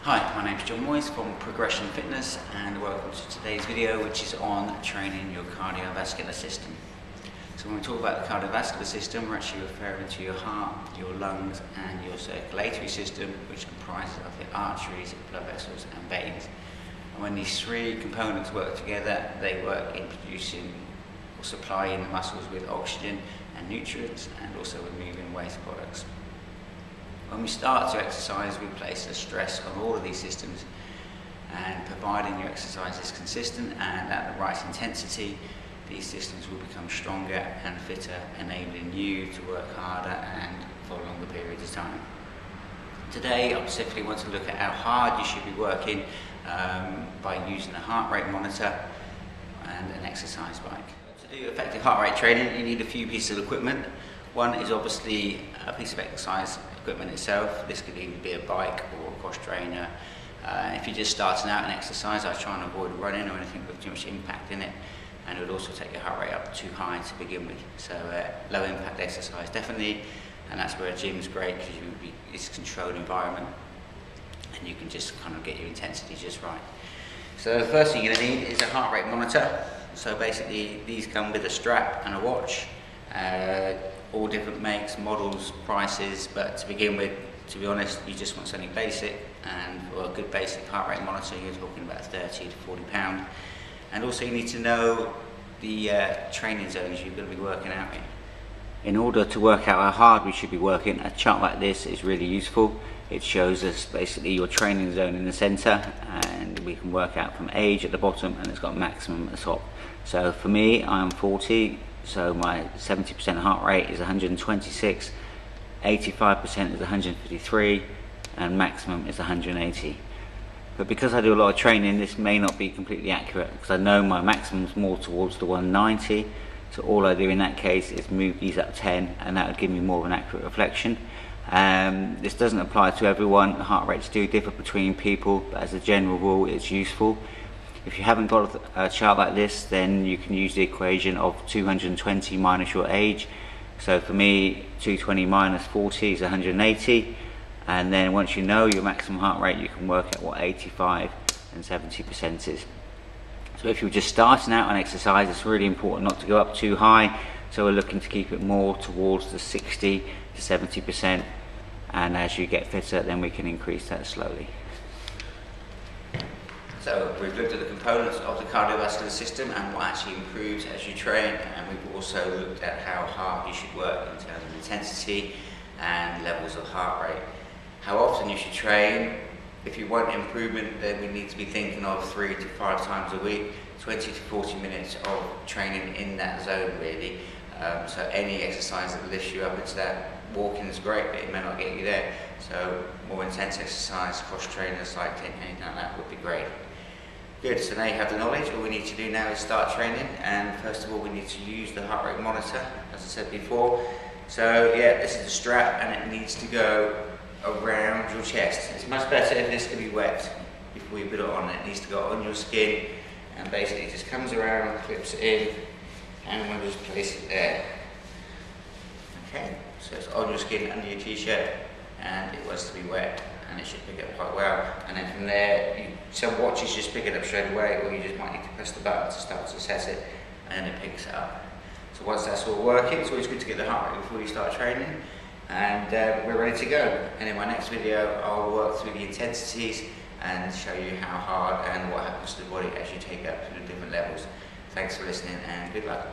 Hi, my name is John Moyes from Progression Fitness and welcome to today's video, which is on training your cardiovascular system. So when we talk about the cardiovascular system, we're actually referring to your heart, your lungs and your circulatory system, which comprises of the arteries, blood vessels and veins. And when these three components work together, they work in producing or supplying the muscles with oxygen and nutrients, and also removing waste products. When we start to exercise, we place a stress on all of these systems, and providing your exercise is consistent and at the right intensity, these systems will become stronger and fitter, enabling you to work harder and for longer periods of time. Today, I specifically want to look at how hard you should be working by using a heart rate monitor and an exercise bike. To do effective heart rate training, you need a few pieces of equipment. One is obviously a piece of exercise equipment itself. This could either be a bike or a cross trainer. If you're just starting out in exercise, I try and avoid running or anything with too much impact in it, and it would also take your heart rate up too high to begin with. So low impact exercise definitely, and that's where a gym is great because it's a controlled environment and you can just kind of get your intensity just right. So the first thing you're going to need is a heart rate monitor. So basically these come with a strap and a watch. All different makes, models, prices, but to begin with, to be honest, you just want something basic, and for a good basic heart rate monitor you're talking about £30 to £40. And also you need to know the training zones you're going to be working out in. In order to work out how hard we should be working, a chart like this is really useful. It shows us basically your training zone in the centre, and we can work out from age at the bottom, and it's got maximum at the top. So for me, I'm 40. So my 70% heart rate is 126, 85% is 153, and maximum is 180. But because I do a lot of training, this may not be completely accurate, because I know my maximum is more towards the 190. So all I do in that case is move these up 10, and that would give me more of an accurate reflection. This doesn't apply to everyone. Heart rates do differ between people, but as a general rule, it's useful. If you haven't got a chart like this, then you can use the equation of 220 minus your age. So for me, 220 minus 40 is 180. And then once you know your maximum heart rate, you can work out what 85 and 70% is. So if you're just starting out on exercise, it's really important not to go up too high. So we're looking to keep it more towards the 60 to 70%. And as you get fitter, then we can increase that slowly. So we've looked at the components of the cardiovascular system and what actually improves as you train, and we've also looked at how hard you should work in terms of intensity and levels of heart rate. How often you should train. If you want improvement, then we need to be thinking of 3 to 5 times a week, 20 to 40 minutes of training in that zone really. So any exercise that lifts you up into that. Walking is great, but it may not get you there. So more intense exercise, cross trainer, cycling, anything like that would be great. Good, so now you have the knowledge. All we need to do now is start training, and first of all we need to use the heart rate monitor, as I said before. So yeah, this is the strap and it needs to go around your chest. It's much better if this can be wet before you put it on. It needs to go on your skin, and basically it just comes around, clips in, and we'll just place it there. Okay, so it's on your skin under your t-shirt, and it wants to be wet, and it should pick it up quite well. And then from there, some watches just pick it up straight away, or you just might need to press the button to start to set it, and then it picks it up. So once that's all working, it's always good to get the heart rate before you start training, and we're ready to go. And in my next video, I'll work through the intensities and show you how hard and what happens to the body as you take it up to the different levels. Thanks for listening, and good luck.